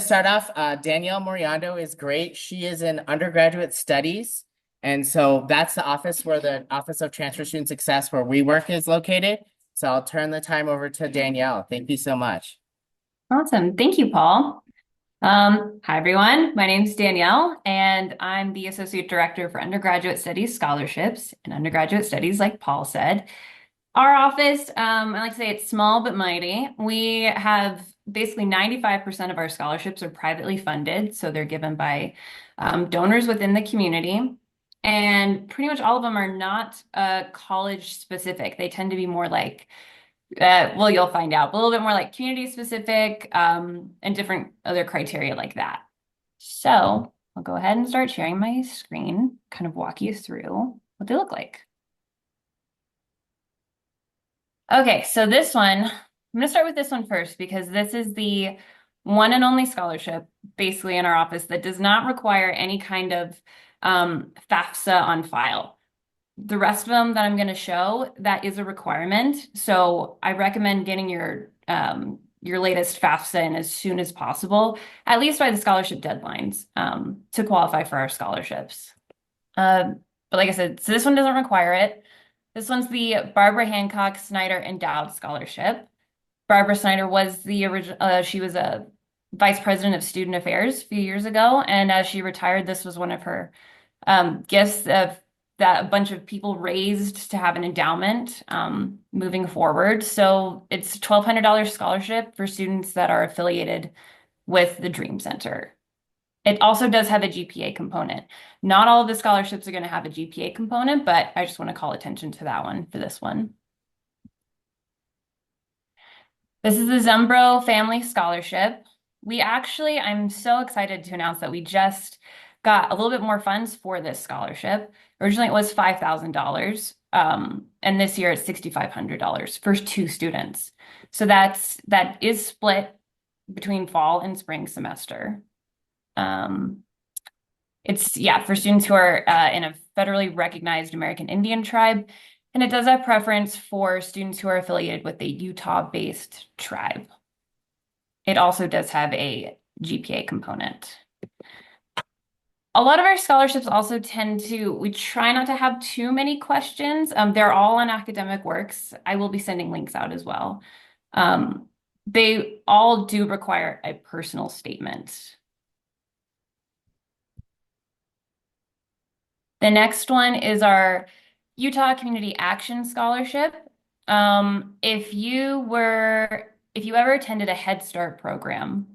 Start off, Dannielle Moriondo is great. She is in undergraduate studies. And so that's the office where the Office of Transfer Student Success, where we work, is located. So I'll turn the time over to Dannielle. Thank you so much. Awesome. Thank you, Paul. Hi, everyone. My name is Dannielle, and I'm the Associate Director for Undergraduate Studies Scholarships and Undergraduate Studies, like Paul said. Our office, I like to say it's small but mighty. We have basically 95% of our scholarships are privately funded, so they're given by donors within the community. And pretty much all of them are not college specific. They tend to be more like well, you'll find out, but a little bit more like community specific, and different other criteria like that. So I'll go ahead and start sharing my screen, kind of walk you through what they look like. Okay, so this one, I'm going to start with this one first because this is the one and only scholarship basically in our office that does not require any kind of FAFSA on file. The rest of them that I'm going to show, that is a requirement. So I recommend getting your latest FAFSA in as soon as possible, at least by the scholarship deadlines, to qualify for our scholarships. But like I said, so this one doesn't require it. This one's the Barbara Hancock Snyder Endowed Scholarship. Barbara Snyder was the original, she was a vice president of student affairs a few years ago. And as she retired, this was one of her gifts of that a bunch of people raised to have an endowment moving forward. So it's a $1,200 scholarship for students that are affiliated with the Dream Center. It also does have a GPA component. Not all of the scholarships are going to have a GPA component, but I just want to call attention to that one for this one. This is the Zumbro Family Scholarship. I'm so excited to announce that we just got a little bit more funds for this scholarship. Originally, it was $5,000, and this year it's $6,500 for two students. So that is split between fall and spring semester. It's for students who are in a federally recognized American Indian tribe, and it does have preference for students who are affiliated with a Utah-based tribe. It also does have a GPA component. A lot of our scholarships also we try not to have too many questions. They're all on academic works. I will be sending links out as well. They all do require a personal statement. The next one is our Utah Community Action Scholarship. If you ever attended a Head Start program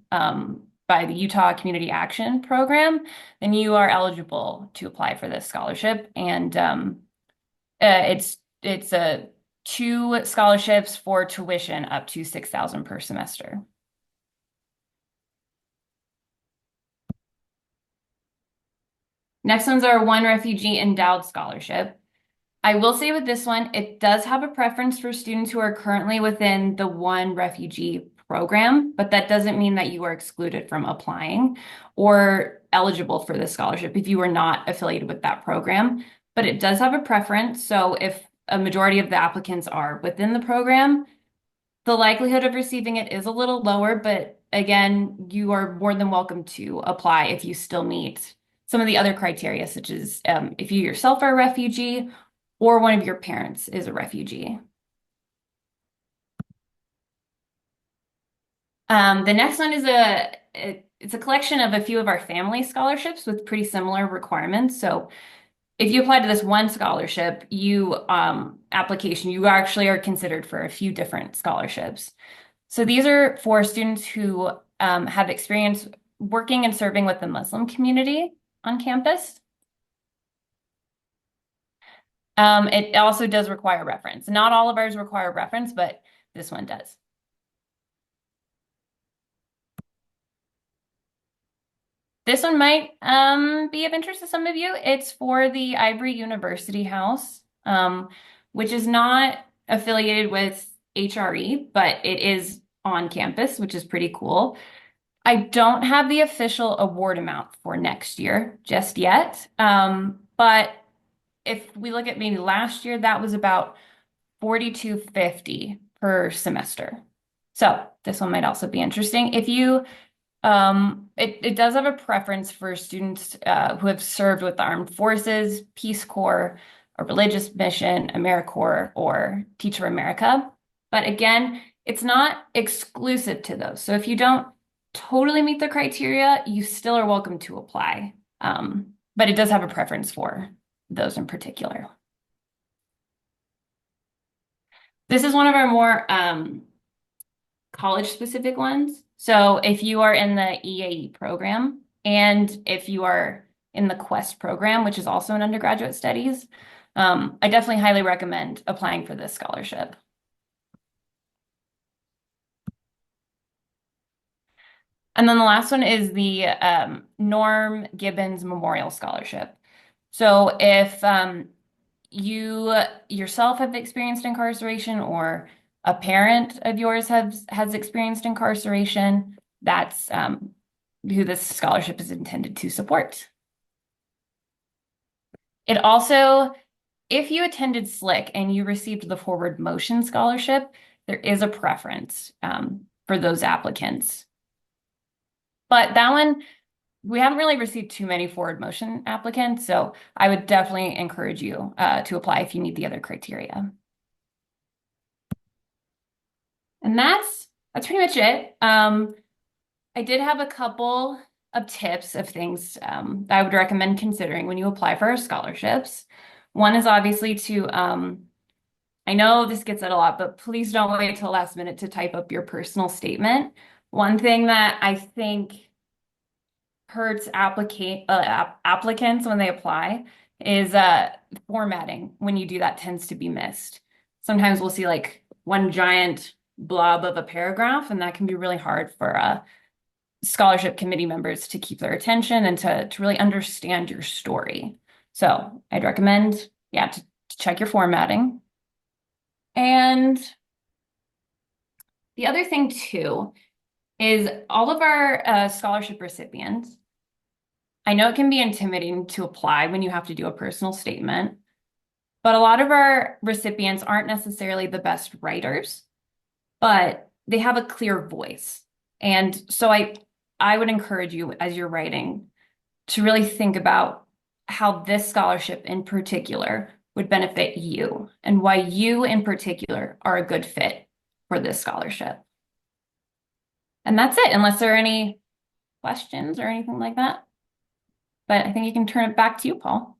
by the Utah Community Action Program, then you are eligible to apply for this scholarship. And it's two scholarships for tuition up to $6,000 per semester. Next one's our One Refugee Endowed Scholarship. I will say with this one, it does have a preference for students who are currently within the One Refugee program, but that doesn't mean that you are excluded from applying or eligible for this scholarship if you are not affiliated with that program. But it does have a preference. So if a majority of the applicants are within the program, the likelihood of receiving it is a little lower, but again, you are more than welcome to apply if you still meet some of the other criteria, such as if you yourself are a refugee or one of your parents is a refugee. The next one is it's a collection of a few of our family scholarships with pretty similar requirements. So if you apply to this one scholarship, you actually are considered for a few different scholarships. So these are for students who have experience working and serving with the Muslim community on campus. It also does require reference. Not all of ours require reference, but this one does. This one might be of interest to some of you. It's for the Ivory University House, which is not affiliated with HRE, but it is on campus, which is pretty cool. I don't have the official award amount for next year just yet, but if we look at maybe last year, that was about $4,250 per semester. So this one might also be interesting. If you It does have a preference for students who have served with the armed forces, Peace Corps, a religious mission, AmeriCorps, or Teach for America. But again, it's not exclusive to those. So if you don't totally meet the criteria, you still are welcome to apply. But it does have a preference for those in particular. This is one of our more college-specific ones. So if you are in the EAE program and if you are in the Quest program, which is also in undergraduate studies, I definitely highly recommend applying for this scholarship. And then the last one is the Norm Gibbons Memorial Scholarship. So if you yourself have experienced incarceration or a parent of yours has experienced incarceration, that's who this scholarship is intended to support. It also, if you attended SLIC and you received the Forward Motion Scholarship, there is a preference for those applicants. But that one, we haven't really received too many Forward Motion applicants, so I would definitely encourage you to apply if you meet the other criteria. And that's pretty much it. I did have a couple of tips of things that I would recommend considering when you apply for our scholarships. One is obviously to, I know this gets at a lot, but please don't wait till the last minute to type up your personal statement. One thing that I think hurts applicants when they apply is formatting. When you do that tends to be missed. Sometimes we'll see like one giant blob of a paragraph, and that can be really hard for scholarship committee members to keep their attention and to really understand your story. So I'd recommend, yeah, to check your formatting. And the other thing too is all of our scholarship recipients. I know it can be intimidating to apply when you have to do a personal statement, but a lot of our recipients aren't necessarily the best writers, but they have a clear voice. And so I would encourage you as you're writing to really think about how this scholarship in particular would benefit you and why you in particular are a good fit for this scholarship. And that's it, unless there are any questions or anything like that. But I think you can turn it back to you, Paul.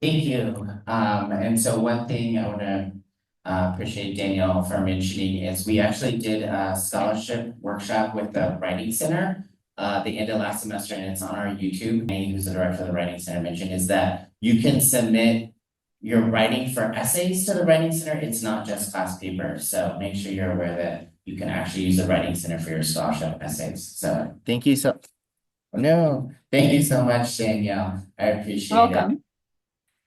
Thank you. And so one thing I want to appreciate Dannielle for mentioning is we actually did a scholarship workshop with the Writing Center the end of last semester, and it's on our YouTube. Amy, who's the director of the Writing Center, mentioned is that you can submit your writing for essays to the Writing Center. It's not just class papers. So make sure you're aware that you can actually use the Writing Center for your scholarship essays. So thank you so thank you so much, Dannielle. I appreciate it. Welcome.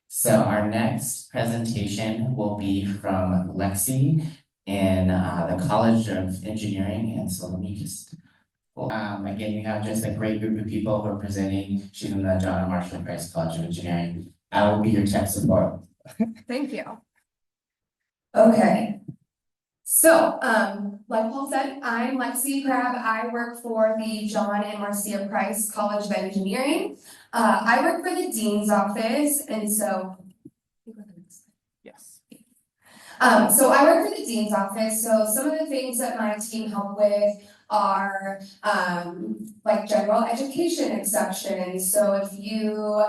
So our next presentation will be from Lexi in the College of Engineering. And so let me just, again, you have just a great group of people who are presenting. She's in the John and Marshall Price College of Engineering. I will be your tech support. Thank you. Okay. So, like Paul said, I'm Lexi Crabb. I work for the John and Marcia Price College of Engineering. I work for the Dean's office, and so Yes. so I work for the Dean's office. So some of the things that my team help with are like general education exceptions. So if you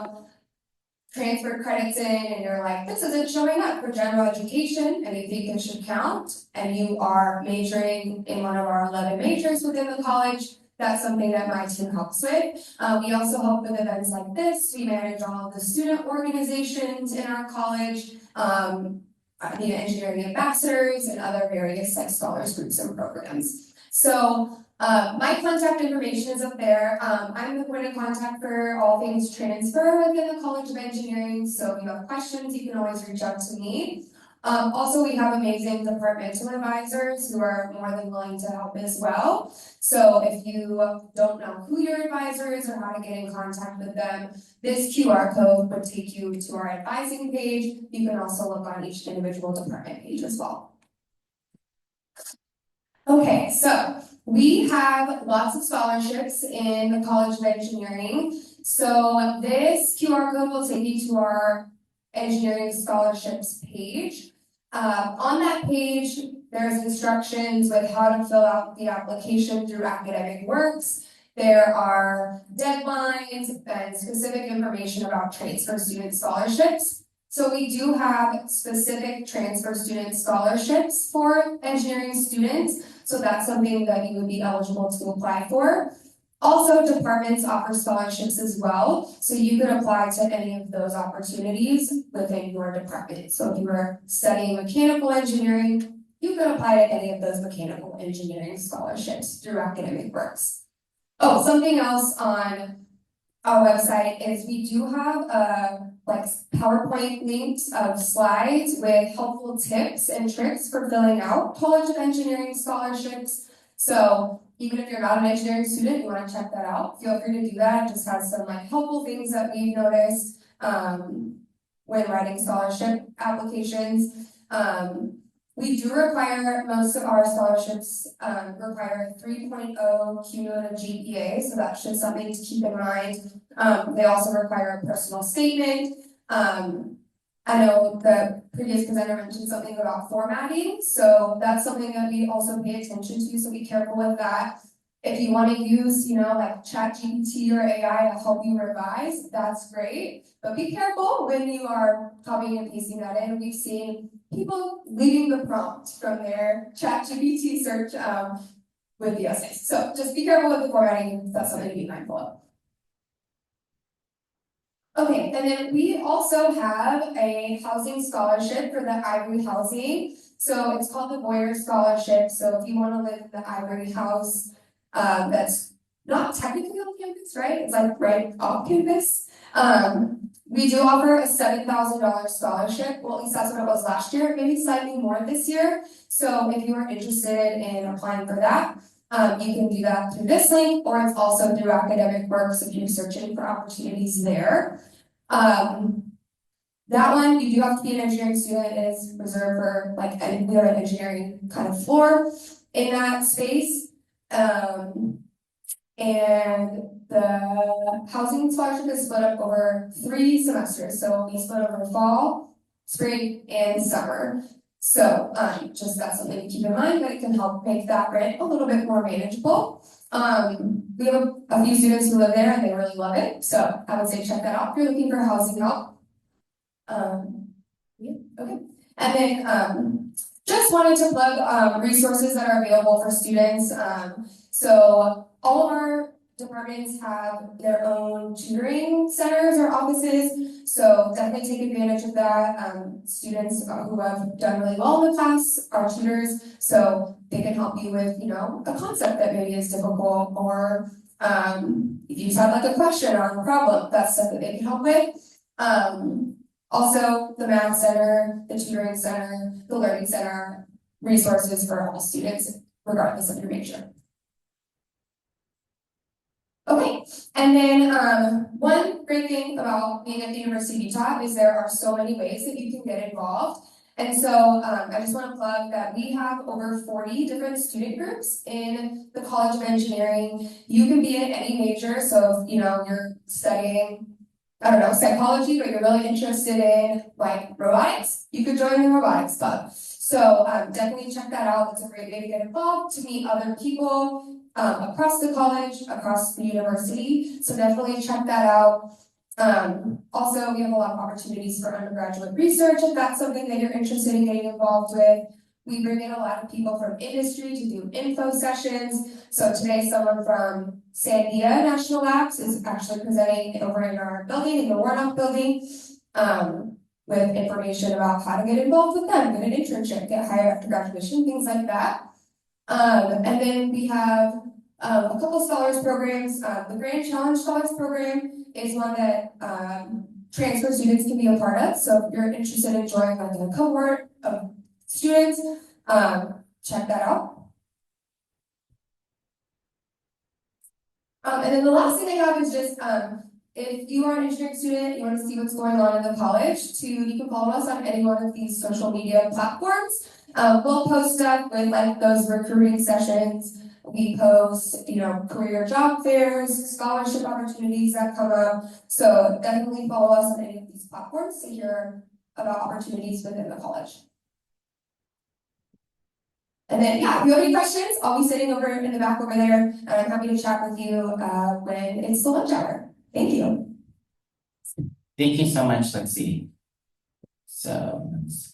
transfer credits in and you're like, this isn't showing up for general education and you think it should count, and you are majoring in one of our 11 majors within the college, that's something that my team helps with. We also help with events like this. We manage all of the student organizations in our college, the engineering ambassadors and other various like scholars groups and programs. So my contact information is up there. I'm the point of contact for all things transfer within the College of Engineering. So if you have questions, you can always reach out to me. Also, we have amazing departmental advisors who are more than willing to help as well. So if you don't know who your advisor is or how to get in contact with them, this QR code would take you to our advising page. You can also look on each individual department page as well. Okay, so we have lots of scholarships in the College of Engineering. So this QR code will take you to our engineering scholarships page. On that page, there's instructions with how to fill out the application through Academic Works. There are deadlines and specific information about transfer student scholarships. So we do have specific transfer student scholarships for engineering students. So that's something that you would be eligible to apply for. Also, departments offer scholarships as well. So you could apply to any of those opportunities within your department. So if you were studying mechanical engineering, you could apply to any of those mechanical engineering scholarships through Academic Works. Oh, something else on our website is we do have PowerPoint links of slides with helpful tips and tricks for filling out College of Engineering scholarships. So even if you're not an engineering student, you want to check that out, feel free to do that. It just has some helpful things that we've noticed when writing scholarship applications. We do require, most of our scholarships require 3.0 cumulative GPA, so that's just something to keep in mind. They also require a personal statement. I know the previous presenter mentioned something about formatting, so that's something that we also pay attention to, so be careful with that. If you want to use, ChatGPT or AI to help you revise, that's great. But be careful when you are copying and pasting that in. We've seen people leaving the prompt from their ChatGPT search with the essays. So just be careful with the formatting. That's something to be mindful of. Okay, and then we also have a housing scholarship for the Ivory Housing. So it's called the Boyer Scholarship. So if you want to live in the Ivory House, that's not technically on campus, right? It's right off campus. We do offer a $7,000 scholarship. Well, at least that's what it was last year, maybe slightly more this year. So if you are interested in applying for that, you can do that through this link, or it's also through Academic Works if you're searching for opportunities there. That one, you do have to be an engineering student. It is reserved for we have an engineering kind of floor in that space. And the housing scholarship is split up over 3 semesters. So it'll be split over fall, spring, and summer. So just that's something to keep in mind, but it can help make that rent a little bit more manageable. We have a few students who live there and they really love it. So I would say check that out if you're looking for housing help. Yeah, okay. And then just wanted to plug resources that are available for students. So all of our departments have their own tutoring centers or offices, so definitely take advantage of that. Students who have done really well in the class are tutors, so they can help you with, a concept that maybe is difficult, or if you just have a question or a problem, that's stuff that they can help with. Also, the Math Center, the Tutoring Center, the Learning Center, resources for all students, regardless of your major. Okay, and then one great thing about being at the University of Utah is there are so many ways that you can get involved. And so I just want to plug that we have over 40 different student groups in the College of Engineering. You can be in any major, so if you're studying, psychology, but you're really interested in robotics, you could join the robotics club. So definitely check that out. It's a great way to get involved, to meet other people across the college, across the university. So definitely check that out. Also, we have a lot of opportunities for undergraduate research if that's something that you're interested in getting involved with. We bring in a lot of people from industry to do info sessions. So today, someone from Sandia National Labs is actually presenting over in our building, in the Warnock building, with information about how to get involved with them, get an internship, get hired after graduation, things like that. And then we have a couple scholars programs. The Grand Challenge Scholars Program is one that transfer students can be a part of. So if you're interested in joining a cohort of students, check that out. And then the last thing I have is just if you are an engineering student, you want to see what's going on in the college, you can follow us on any one of these social media platforms. We'll post stuff with those recruiting sessions, We post, career job fairs, scholarship opportunities that come up. So definitely follow us on any of these platforms to hear about opportunities within the college. And then, yeah, if you have any questions, I'll be sitting over in the back over there, and I'm happy to chat with you when it's the lunch hour. Thank you. Thank you so much, Lexi. So let's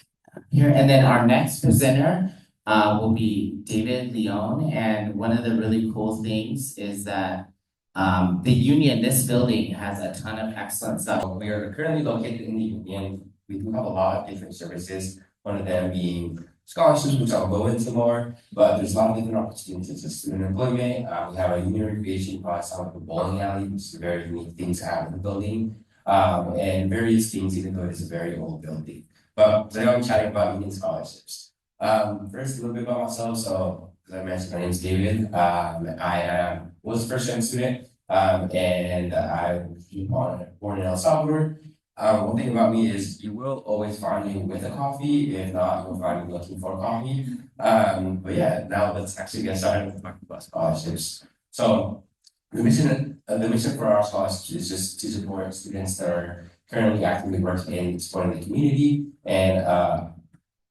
here, and then our next presenter will be David Leone. And one of the really cool things is that the union, this building has a ton of excellent stuff. We are currently located in the union. We do have a lot of different services, one of them being scholarships, which I'll go into more, but there's a lot of different opportunities as student employment. We have a union recreation process on the bowling alley, which is a very unique thing to have in the building, and various things, even though it is a very old building. But today I'll be chatting about union scholarships. First, a little bit about myself. So, as I mentioned, my name is David. I was a first-year student, and I was born in El Salvador. One thing about me is you will always find me with a coffee. If not, you'll find me looking for coffee. But yeah, now let's actually get started with talking about scholarships. So the mission for our scholarships is just to support students that are currently actively working in supporting the community and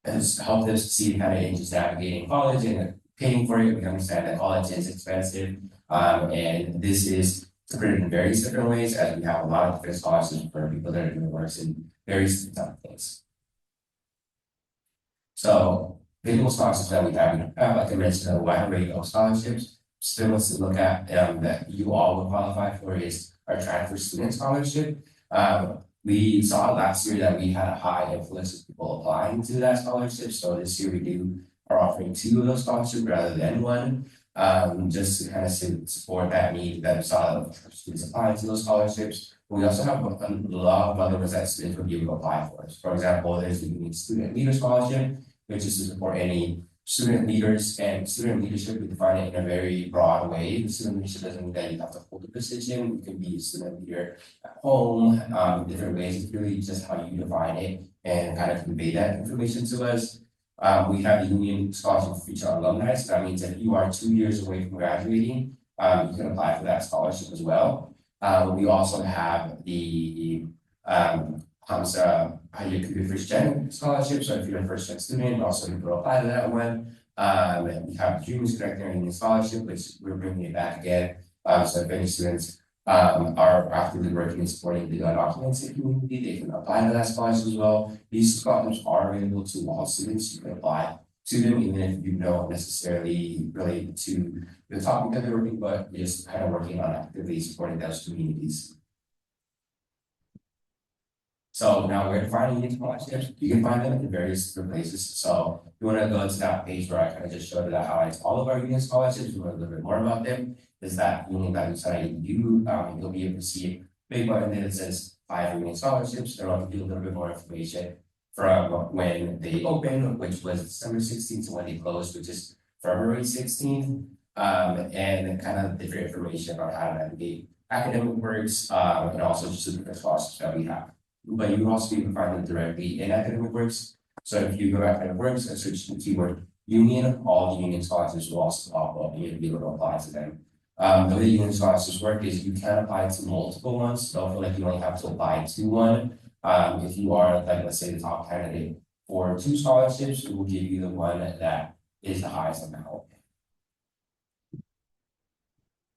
has helped us see kind of just navigating college and paying for it. We understand that college is expensive, and this is supported in various different ways, as we have a lot of different scholarships for people that are doing works in various different things. So, the scholarships that we have, like I mentioned, a wide array of scholarships. Still, let's look at that you all will qualify for is our transfer student scholarship. We saw last year that we had a high influx of people applying to that scholarship. So this year we are offering 2 of those scholarships rather than 1. Just to kind of support that need that we saw students applying to those scholarships. But we also have a lot of other ones that students would be able to apply for. So for example, there's the unique student leader scholarship, which is to support any student leaders, and student leadership, we define it in a very broad way. The student leadership doesn't mean that you have to hold a position. You can be a student leader at home, different ways. It's really just how you define it and kind of convey that information to us. We have the union scholarship for future alumni. So that means if you are 2 years away from graduating, you can apply for that scholarship as well. We also have the how you could be first gen scholarship. So if you're a first gen student, also you can apply to that one. We have the Juniors Connecting Union Scholarship, which we're bringing it back again. So if any students are actively working and supporting the undocumented community, they can apply to that scholarship as well. These scholarships are available to all students. You can apply to them, even if you don't necessarily relate to the topic that they're working, but just kind of working on actively supporting those communities. So now where to find union scholarships? You can find them in various different places. So if you want to go to that page where I kind of just showed that highlights all of our union scholarships, you want to learn a little bit more about them, is that union.uci.edu. You'll be able to see a big button there that says 5 union scholarships. There will be a little bit more information from when they opened, which was December 16th, to when they closed, which is February 16th, and kind of different information on how to navigate academic works, and also just the different scholarships that we have. But you can also be able to find them directly in academic works. So if you go to academic works and search the keyword union, all the union scholarships will also pop up and you'll be able to apply to them. The way union scholarships work is you can apply to multiple ones. Don't feel like you only have to apply to one. If you are, like, let's say, the top candidate for 2 scholarships, it will give you the one that is the highest amount.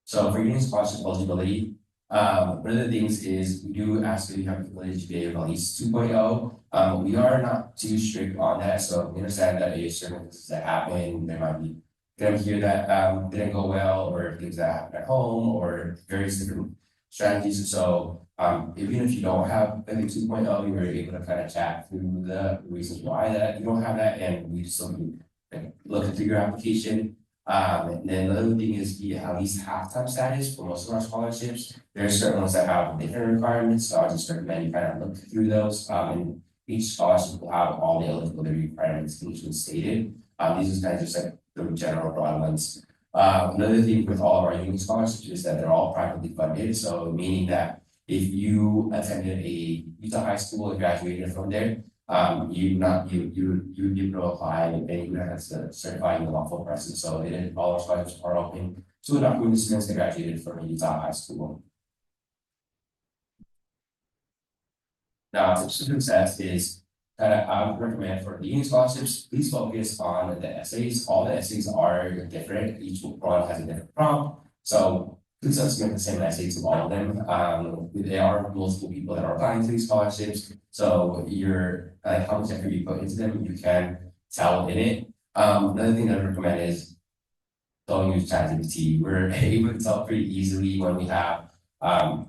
So for union scholarship eligibility, one of the things is we do ask that you have the ability to be at least 2.0. We are not too strict on that, so we understand that there are certain things that happen. There might be things here that didn't go well, or things that happen at home, or various different strategies. So even if you don't have a 2.0, you were able to kind of chat through the reasons why that you don't have that, and we still can look into your application. And then the other thing is you have at least half-time status for most of our scholarships. There are certain ones that have different requirements, so I just recommend you kind of look through those. And each scholarship will have all the eligibility requirements in each one stated. These are kind of just like the general broad ones. Another thing with all of our union scholarships is that they're all privately funded, so meaning that if you attended a Utah high school and graduated from there, you would be able to apply and you have to certify you lawful presence. So all our scholarships are open to undocumented students that graduated from Utah High School. Now, tips for success is that I would recommend for union scholarships, please focus on the essays. All the essays are different. Each one has a different prompt. So please don't submit the same essay to all of them. There are multiple people that are applying to these scholarships. So you're like how much effort you put into them, you can tell in it. Another thing that I recommend is don't use ChatGPT. We're able to tell pretty easily when we have 5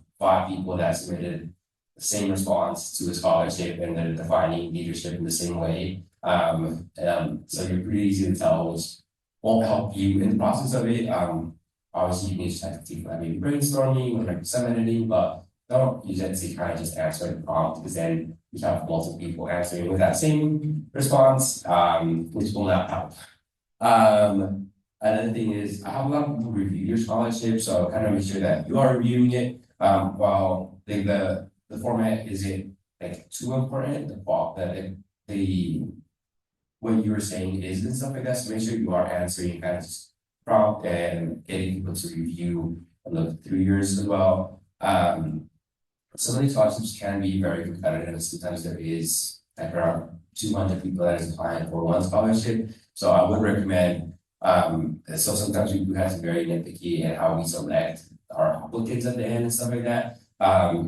people that submitted the same response to a scholarship and they're defining leadership in the same way. So you're pretty easy to tell, which won't help you in the process of it. Obviously you need ChatGPT for that, maybe brainstorming or like some editing, but don't use it to kind of just answer the prompt, because then you have multiple people answering with that same response, which will not help. Another thing is I have a lot of people review your scholarship, so kind of make sure that you are reviewing it. While the format isn't like too important, the what you were saying is and stuff like that. So make sure you are answering kind of just prompt and getting people to review and look through yours as well. Some of these scholarships can be very competitive. Sometimes there is like around 200 people that is applying for one scholarship. So I would recommend, so sometimes we do have to be very nitpicky in how we select our applicants at the end and stuff like that.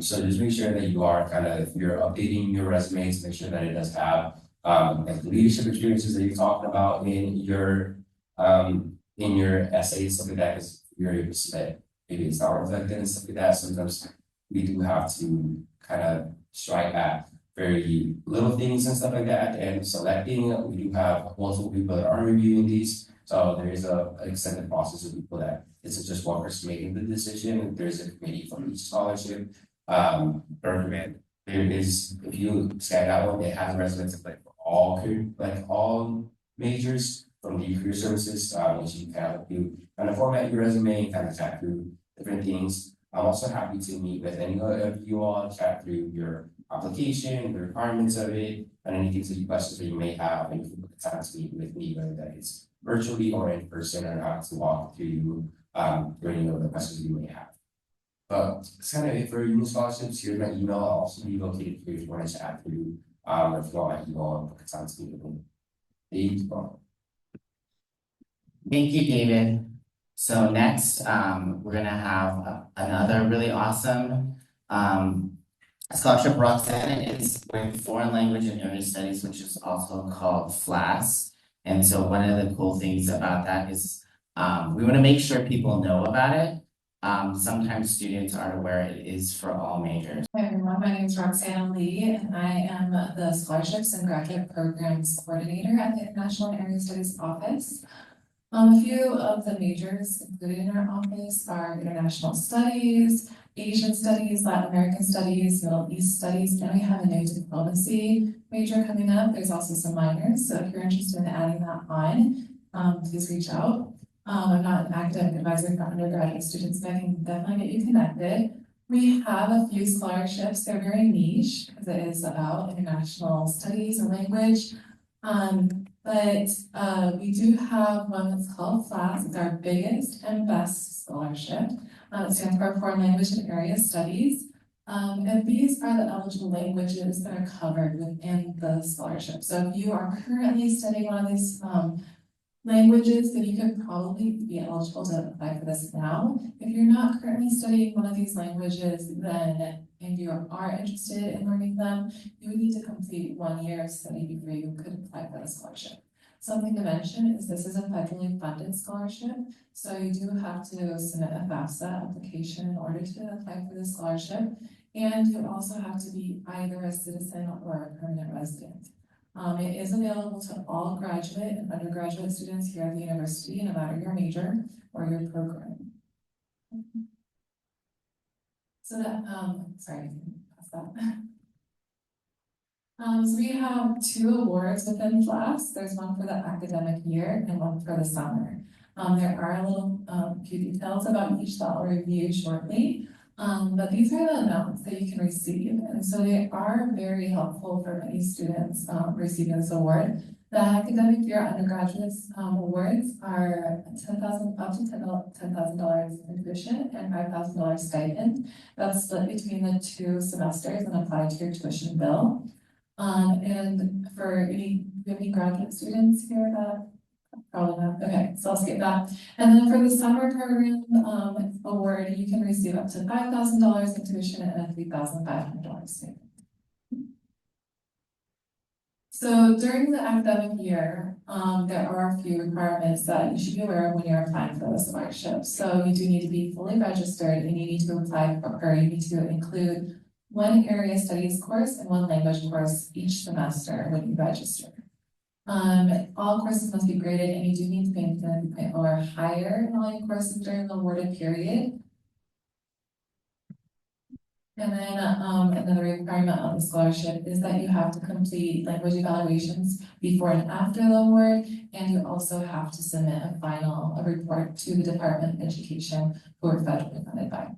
So just make sure that you are if you're updating your resumes, make sure that it does have like the leadership experiences that you're talking about in your essays, stuff like that, because you're able to submit, maybe it's not reflected and stuff like that. Sometimes we do have to kind of strike at very little things and stuff like that at the end of selecting. We do have multiple people that are reviewing these. So there is an extended process of people that isn't just one person making the decision. There's a committee for each scholarship. Recommend there is, if you scan that one, it has residents of like all majors from the career services, which you can you kind of format your resume and kind of chat through different things. I'm also happy to meet with any of you all, chat through your application, the requirements of it, and any questions that you may have, and you can book time to meet with me, whether that is virtually or in person, and how to walk through through any of the questions you may have. But that's kind of it for union scholarships. Here's my email. I'll also be located here if you want to chat through, if you want my email and book time to meet with me. Thank you, David. So next, we're gonna have another really awesome scholarship. Roxanna is with Foreign Language and Area Studies, which is also called FLAS. And so one of the cool things about that is we want to make sure people know about it. Sometimes students aren't aware it is for all majors. Hi everyone, my name is Roxanna Lee, and I am the Scholarships and Graduate Programs Coordinator at the International and Area Studies Office. A few of the majors included in our office are International Studies, Asian Studies, Latin American Studies, Middle East Studies, and we have a new diplomacy major coming up. There's also some minors, so if you're interested in adding that on, please reach out. I'm not an academic advisor for undergraduate students, but I can definitely get you connected. We have a few scholarships. They're very niche because it is about international studies and language. But we do have one that's called FLAS. It's our biggest and best scholarship. It stands for Foreign Language and Area Studies. And these are the eligible languages that are covered within the scholarship. So if you are currently studying one of these languages, then you could probably be eligible to apply for this now. If you're not currently studying one of these languages, then if you are interested in learning them, you would need to complete 1 year of study before you could apply for the scholarship. Something to mention is this is a federally funded scholarship, so you do have to submit a FAFSA application in order to apply for the scholarship, and you also have to be either a citizen or a permanent resident. It is available to all graduate and undergraduate students here at the university, no matter your major or your program. So that, sorry, pass that. So we have 2 awards within FLAS. There's one for the academic year and one for the summer. There are a little few details about each that I'll review shortly. But these are the amounts that you can receive, and so they are very helpful for many students, receiving this award. The academic year undergraduates, awards are up to $10,000 in tuition and $5,000 stipend. That's split between the 2 semesters and applied to your tuition bill. And for any graduate students here that probably not, okay, so I'll skip that. And then for the summer program, award, you can receive up to $5,000 in tuition and a $3,500 stipend. So during the academic year, there are a few requirements that you should be aware of when you're applying for the scholarship. So you do need to be fully registered, and you need to apply for, or you need to include 1 area studies course and 1 language course each semester when you register. All courses must be graded, and you do need to be in 10 or higher in all your courses during the awarded period. And then another requirement of the scholarship is that you have to complete language evaluations before and after the award, and you also have to submit a report to the Department of Education, who are federally funded by.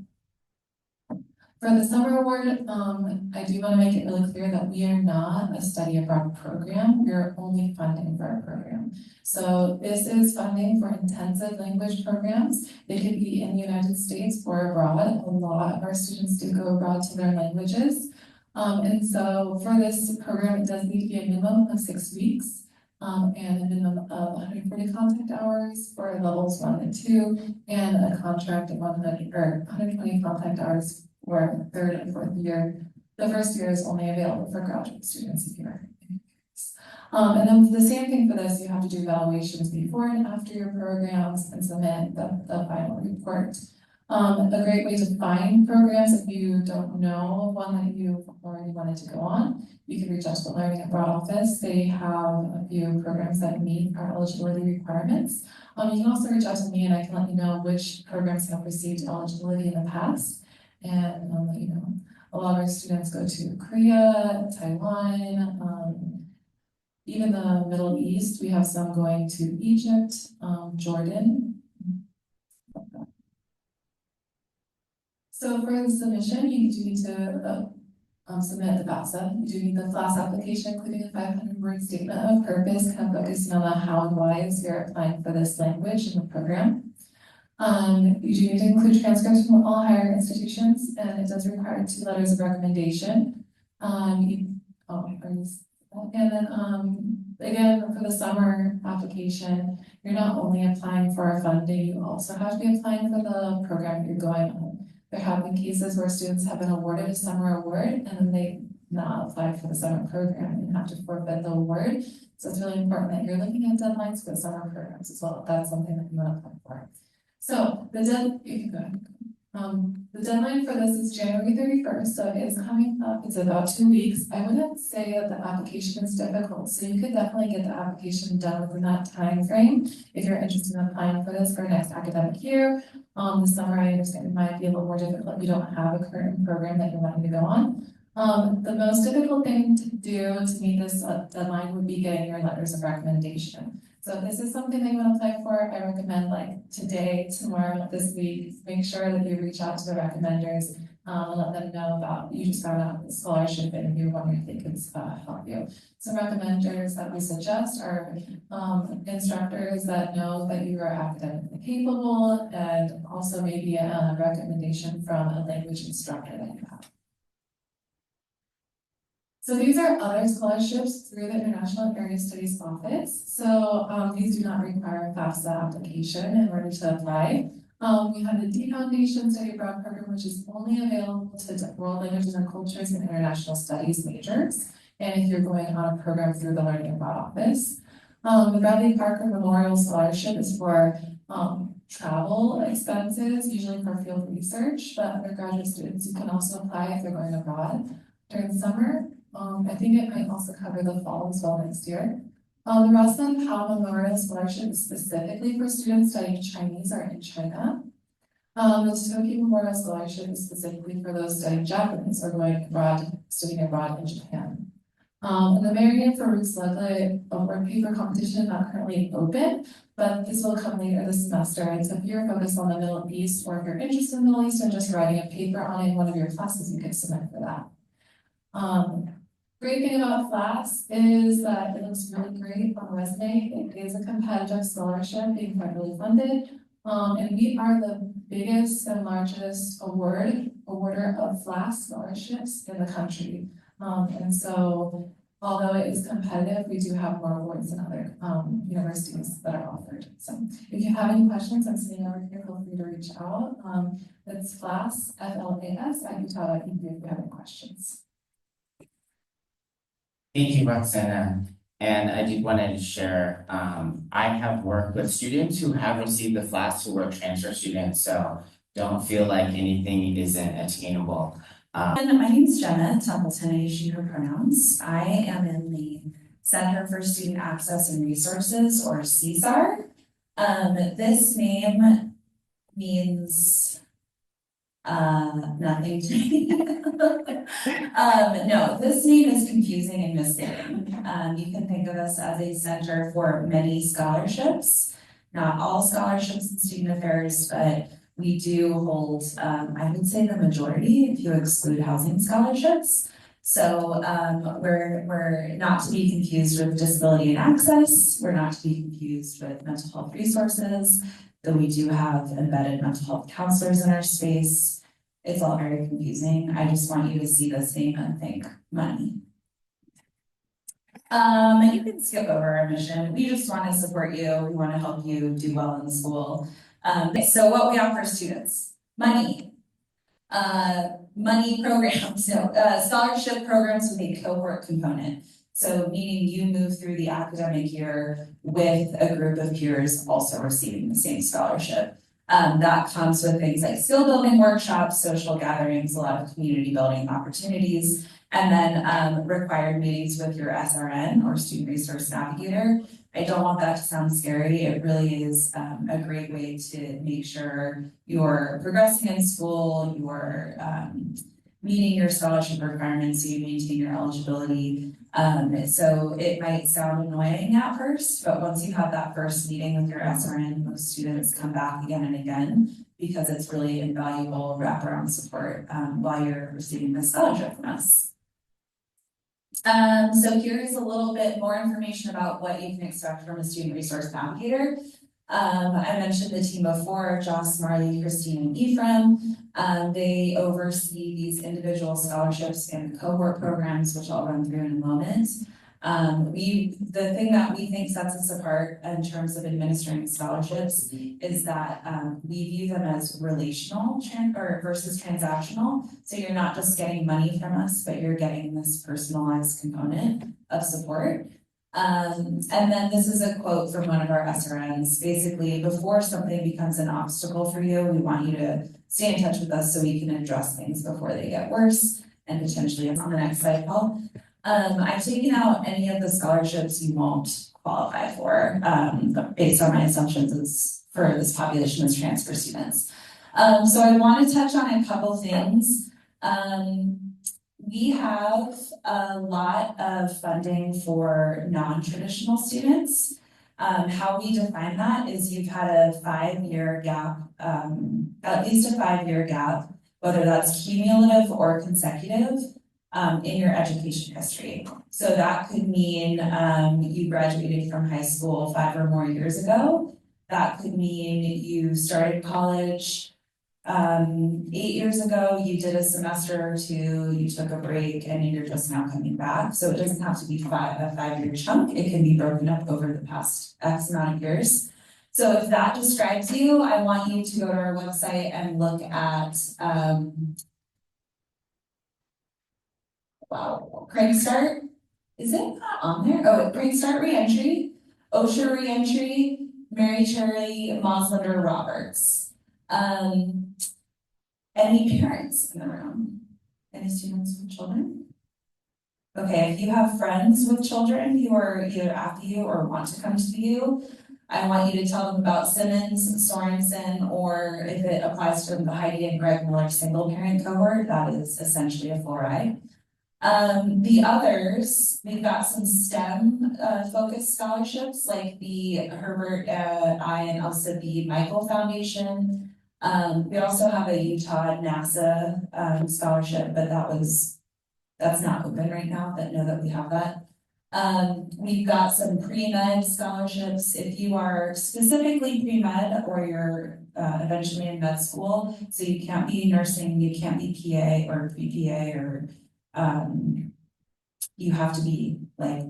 For the summer award, I do want to make it really clear that we are not a study abroad program. We are only funding for our program. So this is funding for intensive language programs. They could be in the United States or abroad. A lot of our students do go abroad to learn languages. And so for this program, it does need to be a minimum of 6 weeks. And a minimum of 140 contact hours for levels 1 and 2, and a contract of 120 contact hours for 3rd and 4th year. The first year is only available for graduate students here. And then the same thing for this, you have to do evaluations before and after your programs and submit the final report. A great way to find programs if you don't know of one that you already wanted to go on, you can reach out to the Learning Abroad office. They have a few programs that meet our eligibility requirements. You can also reach out to me and I can let you know which programs have received eligibility in the past. And let you know, a lot of our students go to Korea, Taiwan, even the Middle East. We have some going to Egypt, Jordan. So for the submission, you do need to submit the FAFSA. You do need the FLAS application, including a 500-word statement of purpose, kind of focusing on the how and whys you're applying for this language in the program. You do need to include transcripts from all higher institutions, and it does require 2 letters of recommendation. And then again, for the summer application, you're not only applying for our funding, you also have to be applying for the program you're going on. There have been cases where students have been awarded a summer award and then they not applied for the summer program and have to forfeit the award. So it's really important that you're looking at deadlines for the summer programs as well. That's something that you want to apply for. So the deadline for this is January 31st, so it's coming up. It's about 2 weeks. I wouldn't say that the application is difficult, so you could definitely get the application done within that time frame if you're interested in applying for this for next academic year. The summer, I understand it might be a little more difficult. You don't have a current program that you're wanting to go on. The most difficult thing to do to meet this deadline would be getting your letters of recommendation. So if this is something that you want to apply for, I recommend like today, tomorrow, this week, make sure that you reach out to the recommenders and let them know about you just found out the scholarship and you're wondering if they could help you. Some recommenders that we suggest are instructors that know that you are academically capable, and also maybe a recommendation from a language instructor that you have. So these are other scholarships through the International Area Studies Office. So these do not require a FAFSA application in order to apply. We have the D Foundation Study Abroad Program, which is only available to world languages and cultures and international studies majors. And if you're going on a program through the Learning Abroad office. The Bradley Parker Memorial Scholarship is for travel expenses, usually for field research, but undergraduate students, you can also apply if they're going abroad during the summer. I think it might also cover the fall as well next year. The Roxanna Memorial Scholarship is specifically for students studying Chinese or in China. The Toki Memorial Scholarship is specifically for those studying Japanese or going abroad, studying abroad in Japan. And the Marion for Roots Ludwig award paper competition not currently open, but this will come later this semester. And so if you're focused on the Middle East, or if you're interested in the Middle East and just writing a paper on it in one of your classes, you can submit for that. Great thing about FLAS is that it looks really great on a resume. It is a competitive scholarship being federally funded. And we are the biggest and largest awarder of FLAS scholarships in the country. And so although it is competitive, we do have more awards than other universities that are offered. So if you have any questions, I'm sitting over here, feel free to reach out. It's FLAS, FLAS at utah.edu if you have any questions. Thank you, Roxanna. And I did want to share, I have worked with students who have received the FLAS who were transfer students, so don't feel like anything isn't attainable. My name is Jenna, Templeton, I use she, her pronouns. I am in the Center for Student Access and Resources, or CSAR. This name means nothing to me. No, this name is confusing and misleading. You can think of us as a center for many scholarships, not all scholarships in student affairs, but we do hold, I would say the majority, if you exclude housing scholarships. So we're not to be confused with disability and access. We're not to be confused with mental health resources, though we do have embedded mental health counselors in our space. It's all very confusing. I just want you to see this name and think money. You can skip over our mission. We just want to support you. We want to help you do well in school. So what we offer students, money programs, scholarship programs with a cohort component. So meaning you move through the academic year with a group of peers also receiving the same scholarship. That comes with things like skill building workshops, social gatherings, a lot of community building opportunities, and then required meetings with your SRN or student resource navigator. I don't want that to sound scary. It really is a great way to make sure you're progressing in school, you're meeting your scholarship requirements, so you maintain your eligibility. So it might sound annoying at first, but once you have that first meeting with your SRN, most students come back again and again because it's really invaluable wraparound support while you're receiving the scholarship from us. So here's a little bit more information about what you can expect from a student resource navigator. I mentioned the team before, Joss, Marley, Christine, and Ephraim. They oversee these individual scholarships and cohort programs, which I'll run through in a moment. The thing that we think sets us apart in terms of administering scholarships is that we view them as relational versus transactional. So you're not just getting money from us, but you're getting this personalized component of support. And then this is a quote from one of our SRNs. Basically, before something becomes an obstacle for you, we want you to stay in touch with us so we can address things before they get worse and potentially on the next cycle. I've taken out any of the scholarships you won't qualify for, based on my assumptions is for this population as transfer students. So I want to touch on a couple things. We have a lot of funding for non-traditional students. How we define that is you've had a 5-year gap, at least a 5-year gap, whether that's cumulative or consecutive, in your education history. So that could mean you graduated from high school 5 or more years ago. That could mean you started college 8 years ago, you did a semester or two, you took a break, and you're just now coming back. So it doesn't have to be a 5-year chunk. It can be broken up over the past X amount of years. So if that describes you, I want you to go to our website and look at Craig Start. Is it not on there? Oh, Craig Start Reentry, OSHA Reentry, Mary Charlie, Moslender, Roberts. Any parents in the room? Any students with children? Okay, if you have friends with children who are either after you or want to come to you, I want you to tell them about Simmons, Sorensen, or if it applies to the Heidi and Greg Miller single parent cohort, that is essentially a full ride. The others, we've got some STEM focused scholarships like the Herbert I and Elsa B. Michael Foundation. We also have a Utah NASA scholarship, but that's not open right now, but know that we have that. We've got some pre-med scholarships. If you are specifically pre-med or you're eventually in med school, so you can't be nursing, you can't be PA or pre-PA or you have to be like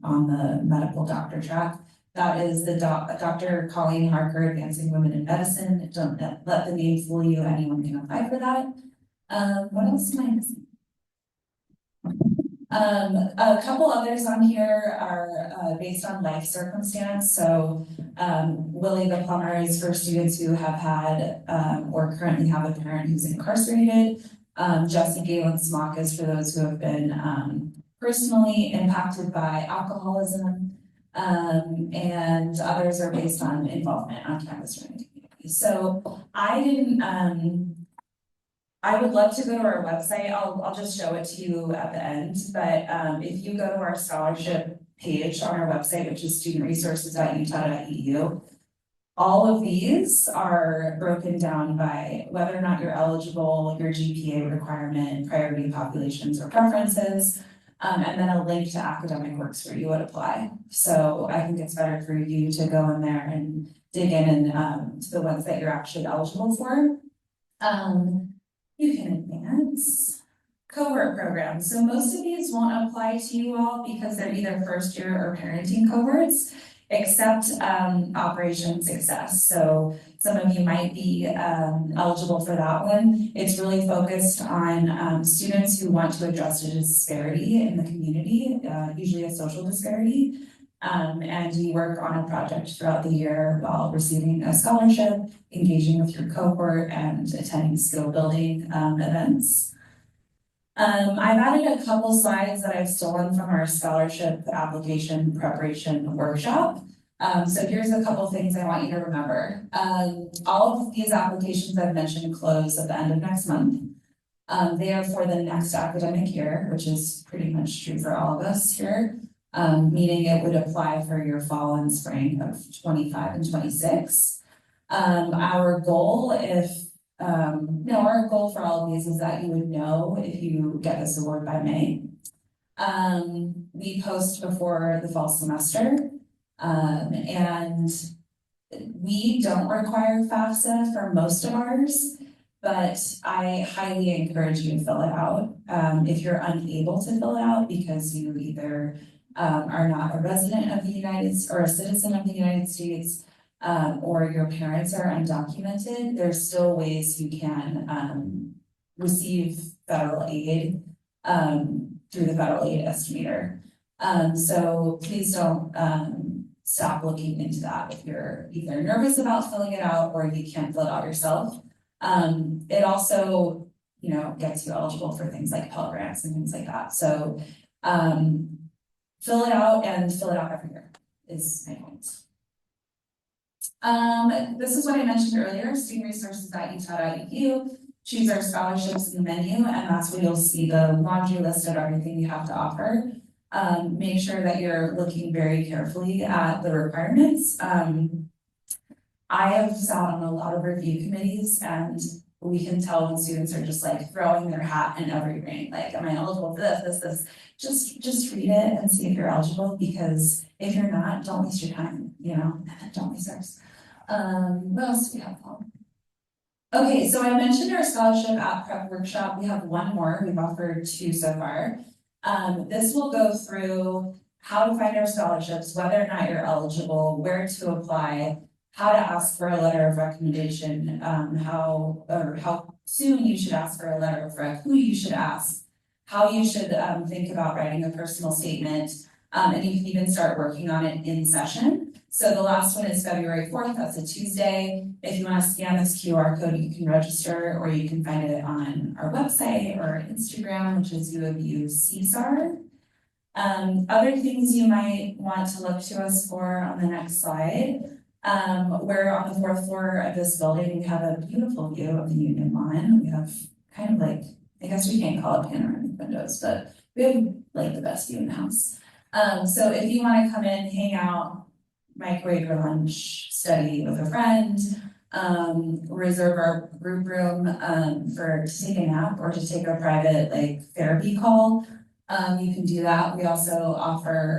on the medical doctor track. That is the Dr. Colleen Harker, Advancing Women in Medicine. Don't let the name fool you, anyone can apply for that. What else am I missing? A couple others on here are based on life circumstance. So Willie the plumber is for students who have had or currently have a parent who's incarcerated. Jesse Galen Smock is for those who have been personally impacted by alcoholism. And others are based on involvement on campus or in the community. So I would love to go to our website. I'll just show it to you at the end. But if you go to our scholarship page on our website, which is studentresources.utah.edu, all of these are broken down by whether or not you're eligible, your GPA requirement, priority populations or preferences, and then a link to academic works where you would apply. So I think it's better for you to go in there and dig in and to the ones that you're actually eligible for. You can advance cohort programs. So most of these won't apply to you all because they're either first year or parenting cohorts, except Operation Success. So some of you might be eligible for that one. It's really focused on students who want to address a disparity in the community, usually a social disparity. And you work on a project throughout the year while receiving a scholarship, engaging with your cohort, and attending skill building events. I've added a couple slides that I've stolen from our scholarship application preparation workshop. So here's a couple things I want you to remember. All of these applications I've mentioned close at the end of next month. They are for the next academic year, which is pretty much true for all of us here. Meaning it would apply for your fall and spring of 25 and 26. Our goal our goal for all of these is that you would know if you get this award by May. We post before the fall semester, and we don't require FAFSA for most of ours, but I highly encourage you to fill it out. If you're unable to fill it out because you either are not a resident of the United States or a citizen of the United States, or your parents are undocumented, there's still ways you can receive federal aid through the federal aid estimator. So please don't stop looking into that if you're either nervous about filling it out or if you can't fill it out yourself. It also, gets you eligible for things like Pell Grants and things like that. So fill it out and fill it out every year is my point. This is what I mentioned earlier, studentresources.utah.edu. Choose our scholarships in the menu, and that's where you'll see the laundry list of everything you have to offer. Make sure that you're looking very carefully at the requirements. I have sat on a lot of review committees, and we can tell when students are just like throwing their hat in every ring. Like, am I eligible for this? Just read it and see if you're eligible, because if you're not, don't waste your time, don't waste ours. What else do we have? Okay, so I mentioned our scholarship app prep workshop. We have one more. We've offered 2 so far. This will go through how to find our scholarships, whether or not you're eligible, where to apply, how to ask for a letter of recommendation, how soon you should ask for a letter of rec, who you should ask, how you should think about writing a personal statement, and you can even start working on it in session. So the last one is February 4th, that's a Tuesday. If you want to scan this QR code, you can register, or you can find it on our website or Instagram, which is U of U CSAR. Other things you might want to look to us for on the next slide. We're on the 4th floor of this building. We have a beautiful view of the Union Lawn. We have kind of like I guess we can't call it panoramic windows, but we have like the best view in the house. So if you wanna come in, hang out, microwave your lunch, study with a friend, reserve our group room, to take a nap or to take a private like therapy call. You can do that. We also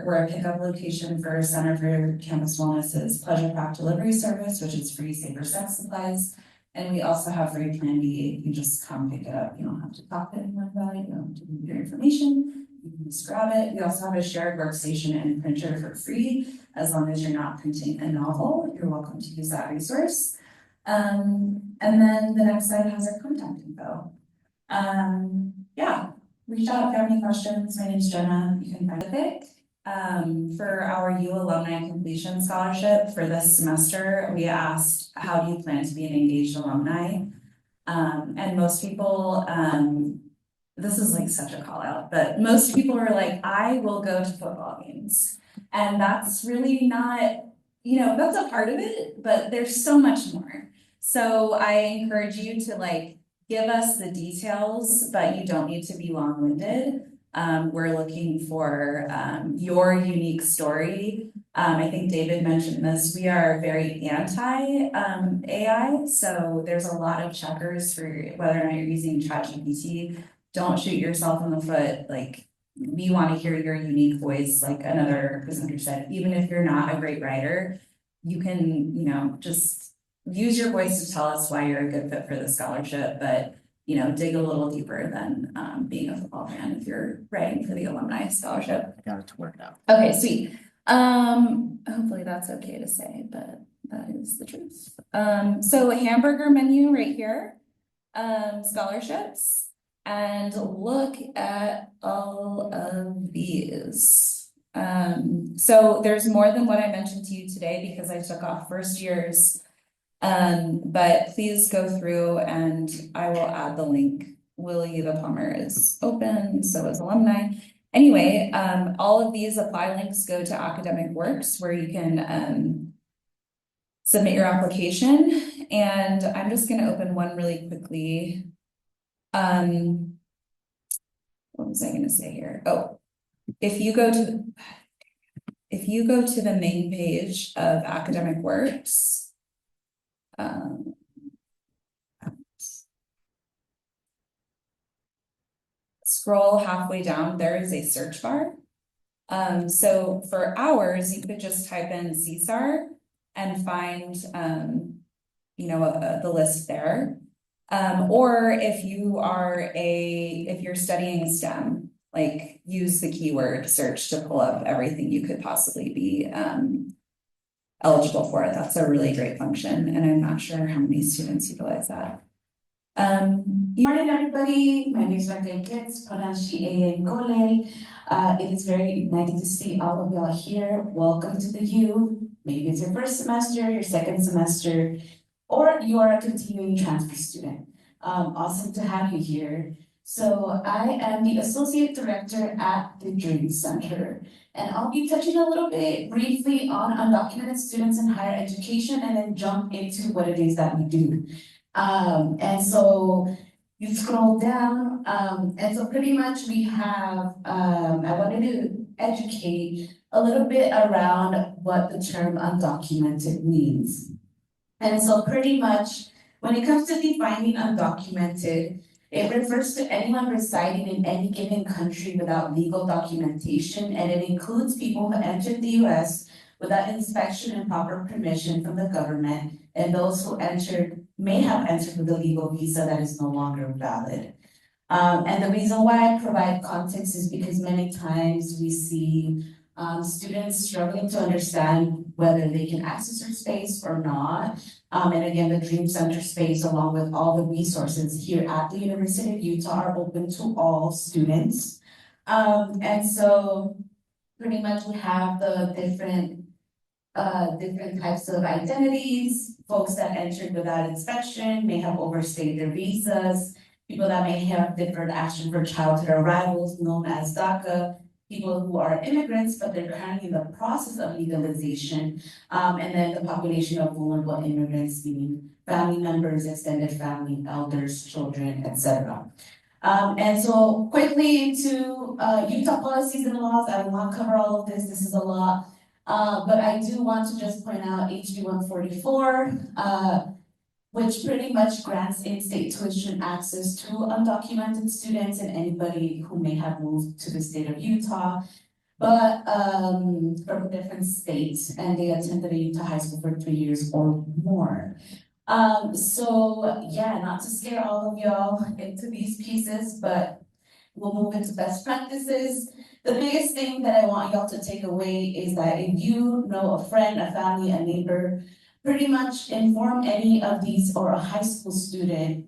we're a pickup location for Center for Campus Wellness's Pleasure Pack delivery service, which is free safer sex supplies. And we also have free Plan B. You just come pick it up. You don't have to talk to anyone about it. You don't have to leave your information. You can just grab it. We also have a shared workstation and printer for free. As long as you're not printing a novel, you're welcome to use that resource. And then the next slide has our contact info. Yeah, reach out if you have any questions. My name's Jenna. You can find it. For our U Alumni Completion Scholarship for this semester, we asked, how do you plan to be an engaged alumni? And most people, this is like such a call out, but most people are like, I will go to football games. And that's really not, that's a part of it, but there's so much more. So I encourage you to like give us the details, but you don't need to be long-winded. We're looking for your unique story. I think David mentioned this. We are very anti AI, so there's a lot of checkers for whether or not you're using ChatGPT. Don't shoot yourself in the foot. Like, we want to hear your unique voice, like another presenter said. Even if you're not a great writer, you can, just use your voice to tell us why you're a good fit for the scholarship, but dig a little deeper than being a football fan if you're writing for the alumni scholarship. I got it to work now. Okay, sweet. Hopefully that's okay to say, but that is the truth. So a hamburger menu right here, scholarships, and look at all of these. So there's more than what I mentioned to you today because I took off first years. But please go through and I will add the link. Willie the plumber is open, so is alumni. Anyway, all of these apply links go to Academic Works where you can submit your application. And I'm just gonna open one really quickly. What was I gonna say here? Oh, if you go to the main page of Academic Works, scroll halfway down, there is a search bar. So for hours, you could just type in CSAR and find, the list there. Or if you're studying STEM, like use the keyword search to pull up everything you could possibly be eligible for it. That's a really great function, and I'm not sure how many students utilize that. Good morning, everybody. My name is Raquel, pronounced Gole. It is very nice to see all of y'all here. Welcome to the U. Maybe it's your first semester, your second semester, or you are a continuing transfer student. Awesome to have you here. So I am the Associate Director at the Dream Center, and I'll be touching a little bit briefly on undocumented students in higher education and then jump into what it is that we do. And so you scroll down, and so pretty much we have, I wanted to educate a little bit around what the term undocumented means. And so pretty much when it comes to defining undocumented, it refers to anyone residing in any given country without legal documentation, and it includes people who entered the US without inspection and proper permission from the government, and those who may have entered with a legal visa that is no longer valid. And the reason why I provide context is because many times we see students struggling to understand whether they can access our space or not. And again, the Dream Center space, along with all the resources here at the University of Utah, are open to all students. And so pretty much we have the different types of identities. Folks that entered without inspection may have overstayed their visas. People that may have deferred action for childhood arrivals, known as DACA. People who are immigrants, but they're currently in the process of legalization. And then the population of vulnerable immigrants, meaning family members, extended family, elders, children, etc. And so quickly to Utah policies and laws, I will not cover all of this, this is a lot. But I do want to just point out HB 144, which pretty much grants in-state tuition access to undocumented students and anybody who may have moved to the state of Utah, but from a different state, and they attended a Utah high school for 3 years or more. So yeah, not to scare all of y'all into these pieces, but we'll move into best practices. The biggest thing that I want y'all to take away is that if you know a friend, a family, a neighbor, pretty much inform any of these, or a high school student,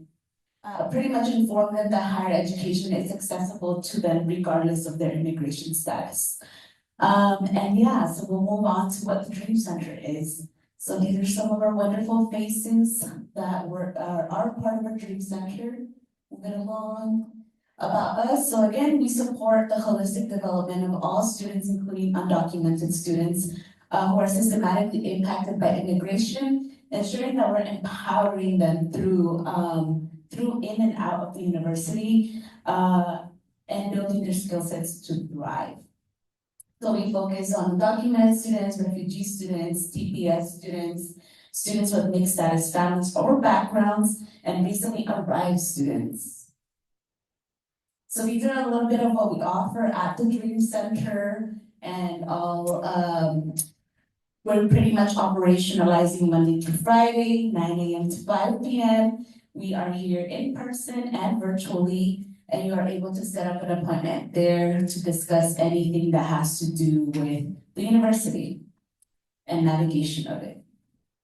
pretty much inform them that higher education is accessible to them regardless of their immigration status. And yeah, so we'll move on to what the Dream Center is. So these are some of our wonderful faces that are part of our Dream Center. Moving along. About us, so again, we support the holistic development of all students, including undocumented students, who are systematically impacted by immigration, ensuring that we're empowering them through in and out of the university, and building their skill sets to thrive. So we focus on undocumented students, refugee students, TPS students, students with mixed status families or backgrounds, and recently arrived students. So these are a little bit of what we offer at the Dream Center, and we're pretty much operationalizing Monday through Friday, 9 a.m. to 5 p.m. We are here in person and virtually, and you are able to set up an appointment there to discuss anything that has to do with the university and navigation of it.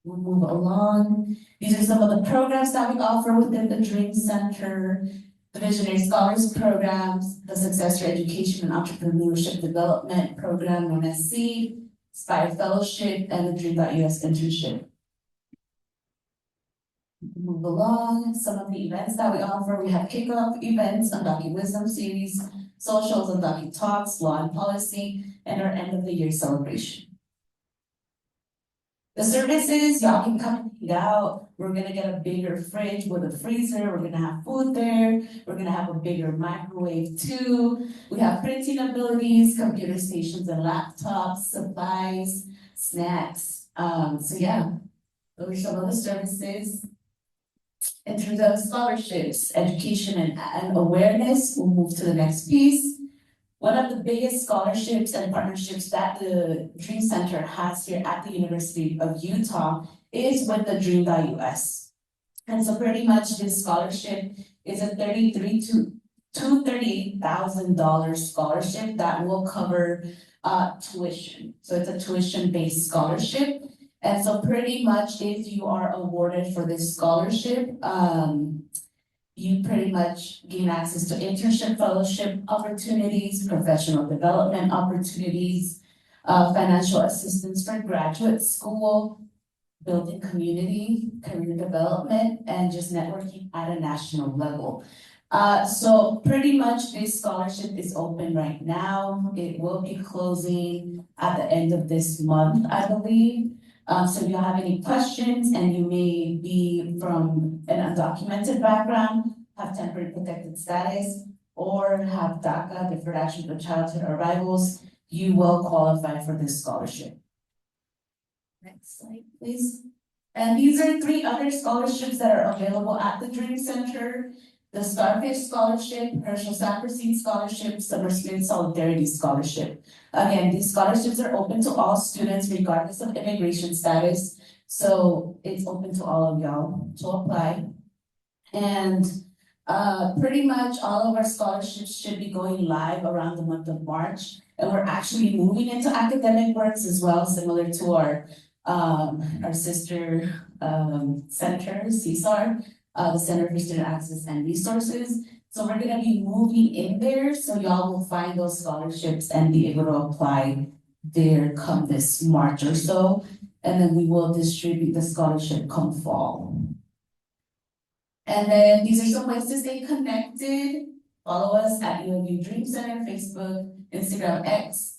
We'll move along. These are some of the programs that we offer within the Dream Center. The Visionary Scholars Programs, the Successor Education and Entrepreneurship Development Program, known as SEED, Inspire Fellowship, and the Dream.us internship. Move along, some of the events that we offer, we have kickoff events, Undocumented Wisdom Series, socials, Undocumented Talks, Law and Policy, and our end of the year celebration. The services, y'all can come and eat out. We're gonna get a bigger fridge with a freezer. We're gonna have food there. We're gonna have a bigger microwave too. We have printing abilities, computer stations and laptops, supplies, snacks. So yeah, those are some of the services. In terms of scholarships, education and awareness, we'll move to the next piece. One of the biggest scholarships and partnerships that the Dream Center has here at the University of Utah is with the Dream.us. And so pretty much this scholarship is a $38,000 scholarship that will cover tuition. So it's a tuition-based scholarship. And so pretty much if you are awarded for this scholarship, you pretty much gain access to internship, fellowship opportunities, professional development opportunities, financial assistance for graduate school, building community, career development, and just networking at a national level. So pretty much this scholarship is open right now. It will be closing at the end of this month, I believe. So if you have any questions and you may be from an undocumented background, have temporary protected status, or have DACA, Deferred Action for Childhood Arrivals, you will qualify for this scholarship. Next slide, please. And these are 3 other scholarships that are available at the Dream Center. The Starfish Scholarship, Herschel Saperstein Scholarship, Summer Student Solidarity Scholarship. Again, these scholarships are open to all students regardless of immigration status. So it's open to all of y'all to apply. And pretty much all of our scholarships should be going live around the month of March. And we're actually moving into academic works as well, similar to our sister center, CSAR. The Center for Student Access and Resources. So we're gonna be moving in there, so y'all will find those scholarships and be able to apply there come this March or so. And then we will distribute the scholarship come fall. And then these are some ways to stay connected. Follow us at UW Dream Center, Facebook, Instagram, X.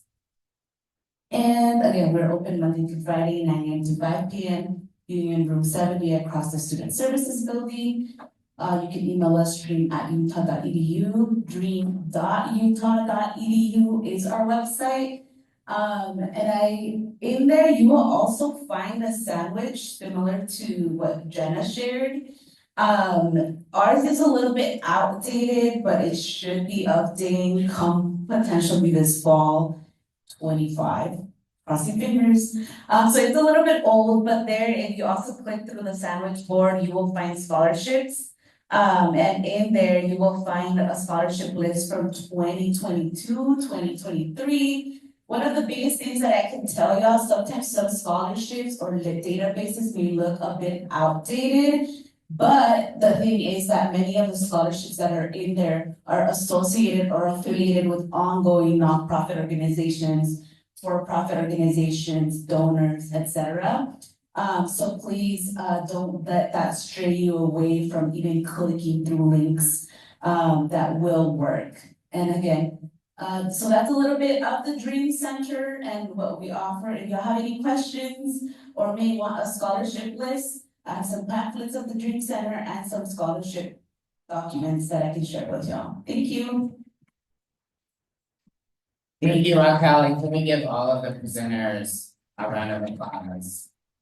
And again, we're open Monday through Friday, 9 a.m. to 5 p.m. Union Room 70 across the Student Services Building. You can email us dream@utah.edu. Dream.utah.edu is our website. In there, you will also find a sandwich similar to what Jenna shared. Ours is a little bit outdated, but it should be updating come potentially this fall 25. Crossing fingers. So it's a little bit old, but there, if you also click through the sandwich board, you will find scholarships. And in there, you will find a scholarship list from 2022, 2023. One of the biggest things that I can tell y'all, sometimes some scholarships or databases may look a bit outdated. But the thing is that many of the scholarships that are in there are associated or affiliated with ongoing nonprofit organizations, for-profit organizations, donors, etc. So please don't let that stray you away from even clicking through links that will work. And again, so that's a little bit of the Dream Center and what we offer. If y'all have any questions or may want a scholarship list, I have some pamphlets of the Dream Center and some scholarship documents that I can share with y'all. Thank you. Thank you, Raquel, and can we give all of the presenters a round of applause?